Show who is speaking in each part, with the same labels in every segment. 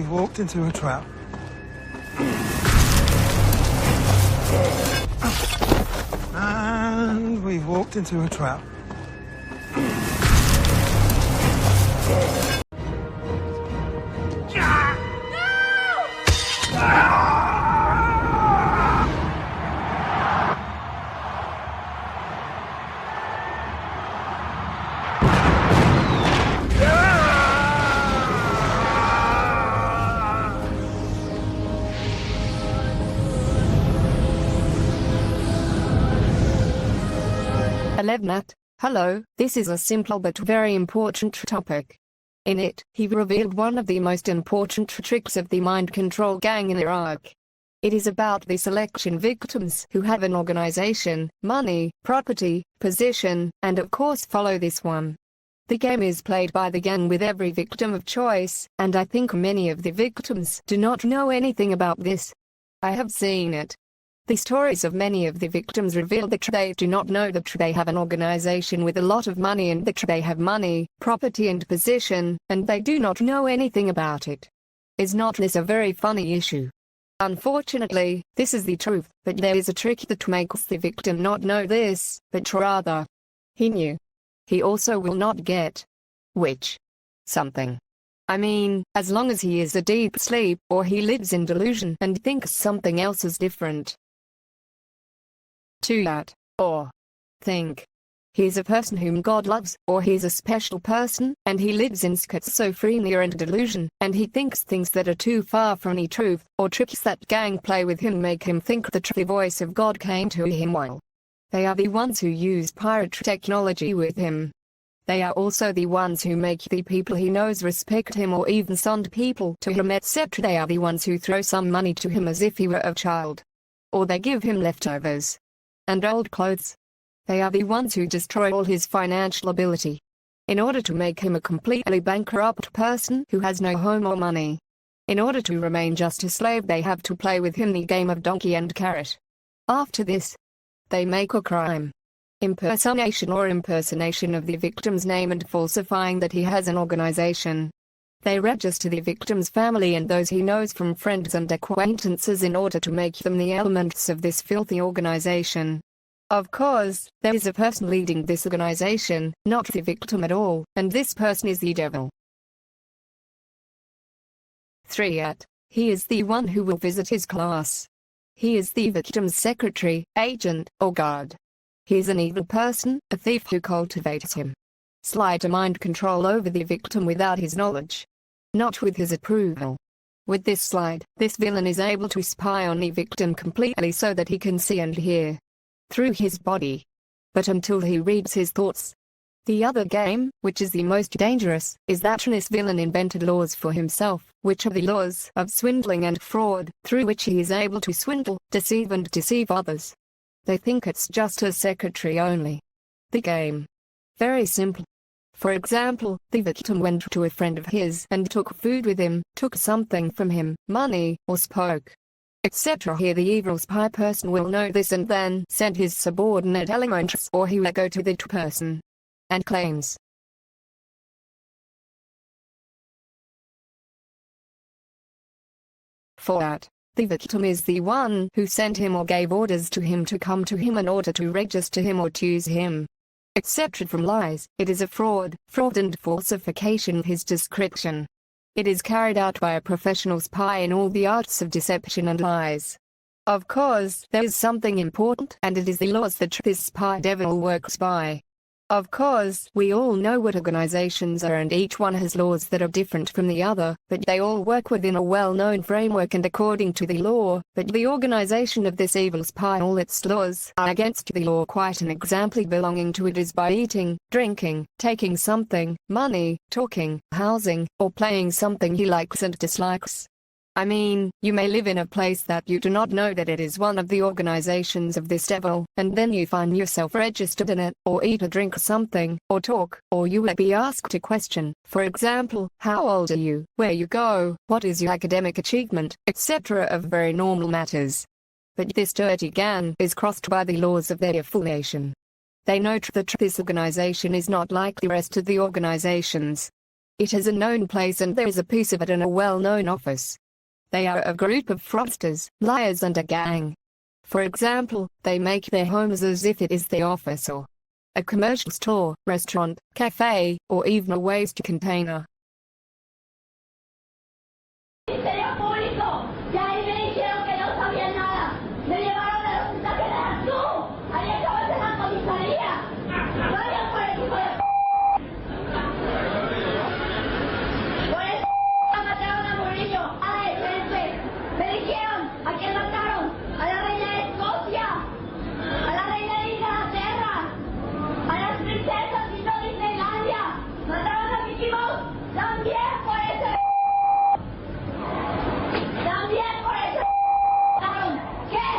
Speaker 1: we've walked into a trap. And we've walked into a trap.
Speaker 2: Elevnat, hello, this is a simple but very important topic. In it, he revealed one of the most important tricks of the mind control gang in Iraq. It is about the selection victims who have an organization, money, property, position, and of course follow this one. The game is played by the gang with every victim of choice, and I think many of the victims do not know anything about this. I have seen it. The stories of many of the victims reveal that they do not know that they have an organization with a lot of money and that they have money, property and position, and they do not know anything about it. Is not this a very funny issue? Unfortunately, this is the truth, but there is a trick that makes the victim not know this, but rather, he knew. He also will not get. Which? Something. I mean, as long as he is a deep sleep, or he lives in delusion and thinks something else is different. To that, or think. He is a person whom God loves, or he is a special person, and he lives in schizophrenia and delusion, and he thinks things that are too far from the truth, or tricks that gang play with him make him think that the voice of God came to him while they are the ones who use pirate technology with him. They are also the ones who make the people he knows respect him or even send people to him etc. They are the ones who throw some money to him as if he were a child. Or they give him leftovers and old clothes. They are the ones who destroy all his financial ability in order to make him a completely bankrupt person who has no home or money. In order to remain just a slave, they have to play with him the game of donkey and carrot. After this, they make a crime. Impersonation of the victim's name and falsifying that he has an organization. They register the victim's family and those he knows from friends and acquaintances in order to make them the elements of this filthy organization. Of course, there is a person leading this organization, not the victim at all, and this person is the devil. 3. He is the one who will visit his class. He is the victim's secretary, agent, or guard. He is an evil person, a thief who cultivates him. Sleight of mind control over the victim without his knowledge. Not with his approval. With this slide, this villain is able to spy on the victim completely so that he can see and hear through his body. But until he reads his thoughts. The other game, which is the most dangerous, is that this villain invented laws for himself, which are the laws of swindling and fraud, through which he is able to swindle, deceive and deceive others. They think it's just a secretary only. The game. Very simple. For example, the victim went to a friend of his and took food with him, took something from him, money, or spoke, etc. Here the evil spy person will know this and then send his subordinate elements or he will go to that person and claims. For that, the victim is the one who sent him or gave orders to him to come to him in order to register him or to use him. Except from lies, it is a fraud and falsification of his description. It is carried out by a professional spy in all the arts of deception and lies. Of course, there is something important, and it is the laws that this spy devil works by. Of course, we all know what organizations are and each one has laws that are different from the other, but they all work within a well-known framework and according to the law, but the organization of this evil spy all its laws are against the law. Quite an example belonging to it is by eating, drinking, taking something, money, talking, housing, or playing something he likes and dislikes. I mean, you may live in a place that you do not know that it is one of the organizations of this devil, and then you find yourself registered in it, or eat or drink something, or talk, or you will be asked a question, for example, how old are you, where you go, what is your academic achievement, etc. of very normal matters. But this dirty gang is crossed by the laws of their affiliation. They know that this organization is not like the rest of the organizations. It is a known place and there is a piece of it in a well-known office. They are a group of fraudsters, liars and a gang. For example, they make their homes as if it is the office or a commercial store, restaurant, cafe, or even a waste container.
Speaker 3: Ministerio Público, y ahí me dijeron que no sabían nada. Me llevaron al hospital general. ¡Tú! Ahí acabas en la comisaría. ¡Vayan por el hijo de p***! Por eso mataron a Murillo, a la defensa. Me dijeron, ¿a quién mataron? A la reina de Escocia, a la reina de Inglaterra, a las princesas y no Disneylandia. Mataron a Mickey Mouse también por ese También por eso ¿qué?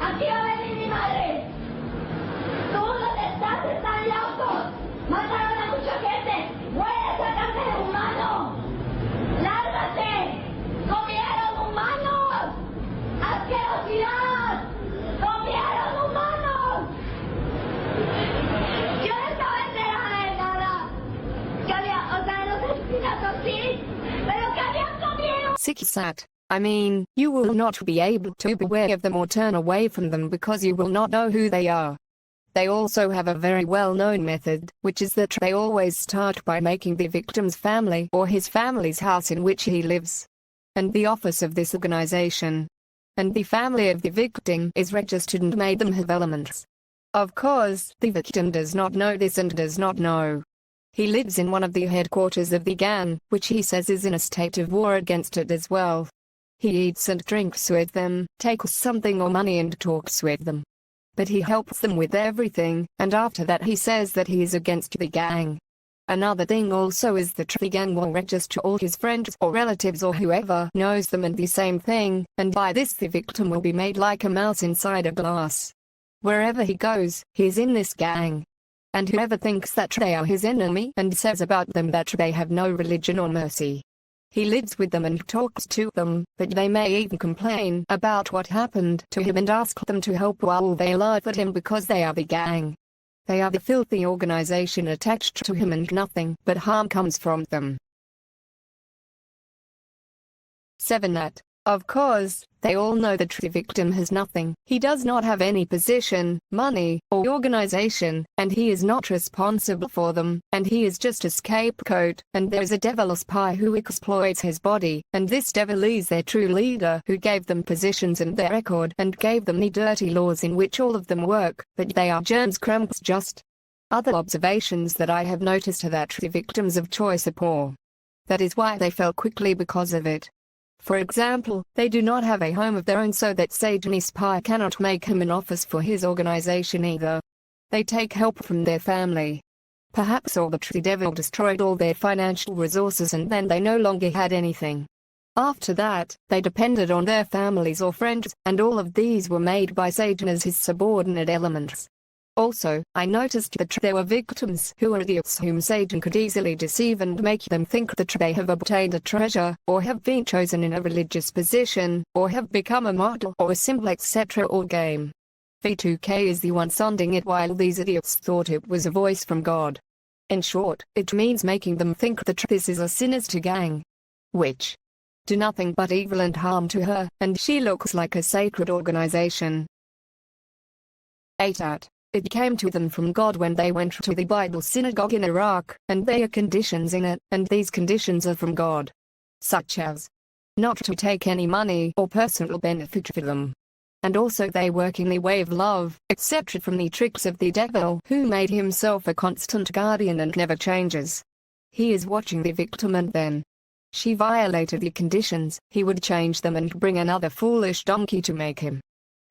Speaker 3: Aquí va a venir mi madre. Tú donde están locos. Mataron a mucha gente. Mueres a carne de humano. Lárgate. Comieron humanos. Asquerosidad. Comieron humanos. Yo no estaba enterada de nada. Que había, o sea, los asesinatos sí, pero que habían comido.
Speaker 2: Sick. I mean, you will not be able to be aware of them or turn away from them because you will not know who they are. They also have a very well-known method, which is that they always start by making the victim's family or his family's house in which he lives, and the office of this organization, and the family of the victim is registered and made them have elements. Of course, the victim does not know this and does not know. He lives in one of the headquarters of the gang, which he says is in a state of war against it as well. He eats and drinks with them, takes something or money and talks with them. But he helps them with everything, and after that he says that he is against the gang. Another thing also is that the gang will register all his friends or relatives or whoever knows them and the same thing, and by this the victim will be made like a mouse inside a glass. Wherever he goes, he is in this gang. And whoever thinks that they are his enemy and says about them that they have no religion or mercy. He lives with them and talks to them, but they may even complain about what happened to him and ask them to help while they laugh at him because they are the gang. They are the filthy organization attached to him and nothing but harm comes from them. 7. That, of course, they all know that the victim has nothing. He does not have any position, money, or organization, and he is not responsible for them, and he is just a scapegoat, and there is a devil spy who exploits his body, and this devil is their true leader who gave them positions in their record and gave them the dirty laws in which all of them work, but they are germs crumbs just. Other observations that I have noticed are that the victims of choice are poor. That is why they fell quickly because of it. For example, they do not have a home of their own so that Satan spy cannot make him an office for his organization either. They take help from their family. Perhaps all the devil destroyed all their financial resources and then they no longer had anything. After that, they depended on their families or friends, and all of these were made by Satan as his subordinate elements. Also, I noticed that there were victims who were idiots whom Satan could easily deceive and make them think that they have obtained a treasure, or have been chosen in a religious position, or have become a model or a symbol etc. or game. V2K is the one sounding it while these idiots thought it was a voice from God. In short, it means making them think that this is a sinister gang, which do nothing but evil and harm to her, and she looks like a sacred organization. 8. It came to them from God when they went to the Bible synagogue in Iraq, and there are conditions in it, and these conditions are from God. Such as not to take any money or personal benefit for them. And also they work in the way of love, etc. from the tricks of the devil who made himself a constant guardian and never changes. He is watching the victim and then she violated the conditions, he would change them and bring another foolish donkey to make him.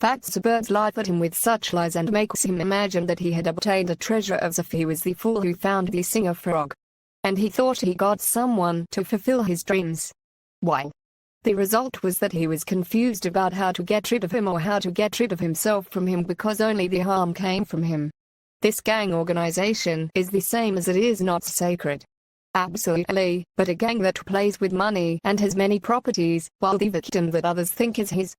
Speaker 2: Facts birds laugh at him with such lies and makes him imagine that he had obtained a treasure as if he was the fool who found the singer frog. And he thought he got someone to fulfill his dreams. While the result was that he was confused about how to get rid of him or how to get rid of himself from him because only the harm came from him. This gang organization is the same as it is not sacred. Absolutely, but a gang that plays with money and has many properties, while the victim that others think is his.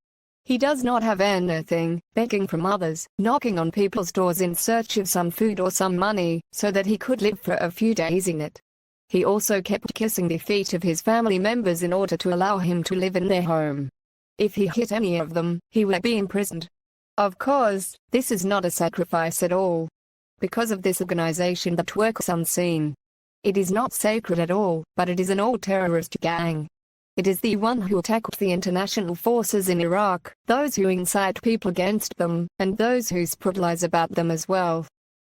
Speaker 2: He does not have anything, begging from others, knocking on people's doors in search of some food or some money, so that he could live for a few days in it. He also kept kissing the feet of his family members in order to allow him to live in their home. If he hit any of them, he would be imprisoned. Of course, this is not a sacrifice at all. Because of this organization that works unseen. It is not sacred at all, but it is an old terrorist gang. It is the one who attacked the international forces in Iraq, those who incite people against them, and those who spread lies about them as well.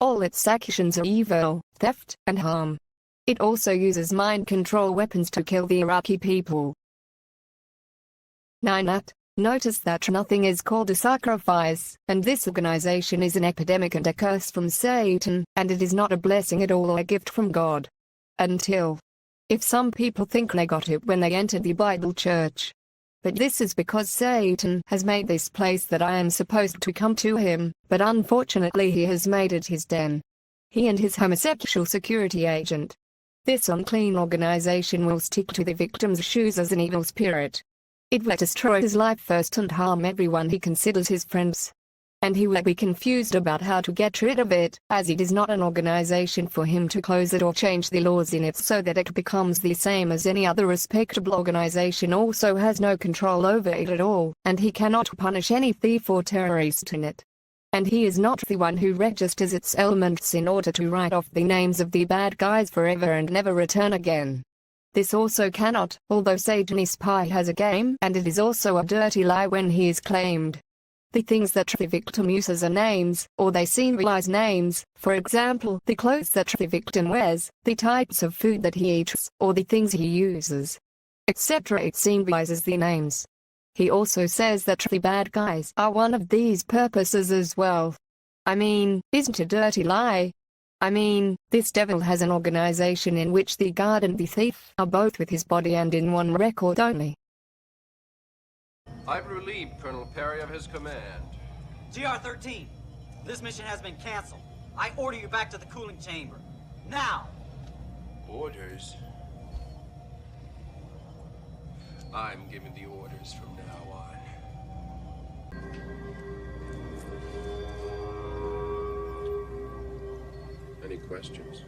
Speaker 2: All its actions are evil, theft, and harm. It also uses mind control weapons to kill the Iraqi people. 9. Notice that nothing is called a sacrifice, and this organization is an epidemic and a curse from Satan, and it is not a blessing at all or a gift from God. Until. If some people think they got it when they entered the Bible church. But this is because Satan has made this place that I am supposed to come to him, but unfortunately he has made it his den. He and his homosexual security agent. This unclean organization will stick to the victim's shoes as an evil spirit. It will destroy his life first and harm everyone he considers his friends. And he will be confused about how to get rid of it, as it is not an organization for him to close it or change the laws in it so that it becomes the same as any other respectable organization. Also has no control over it at all, and he cannot punish any thief or terrorist in it. And he is not the one who registers its elements in order to write off the names of the bad guys forever and never return again. This also cannot, although Satan's pie has a game, and it is also a dirty lie when he is claimed. The things that the victim uses are names, or they symbolize names, for example, the clothes that the victim wears, the types of food that he eats, or the things he uses, etc. It symbolizes the names. He also says that the bad guys are one of these purposes as well. I mean, isn't a dirty lie? I mean, this devil has an organization in which the guard and the thief are both with his body and in one record only.
Speaker 4: I've relieved Colonel Perry of his command.
Speaker 5: GR-13, this mission has been canceled. I order you back to the cooling chamber. Now!
Speaker 4: Orders? I'm giving the orders from now on. Any questions?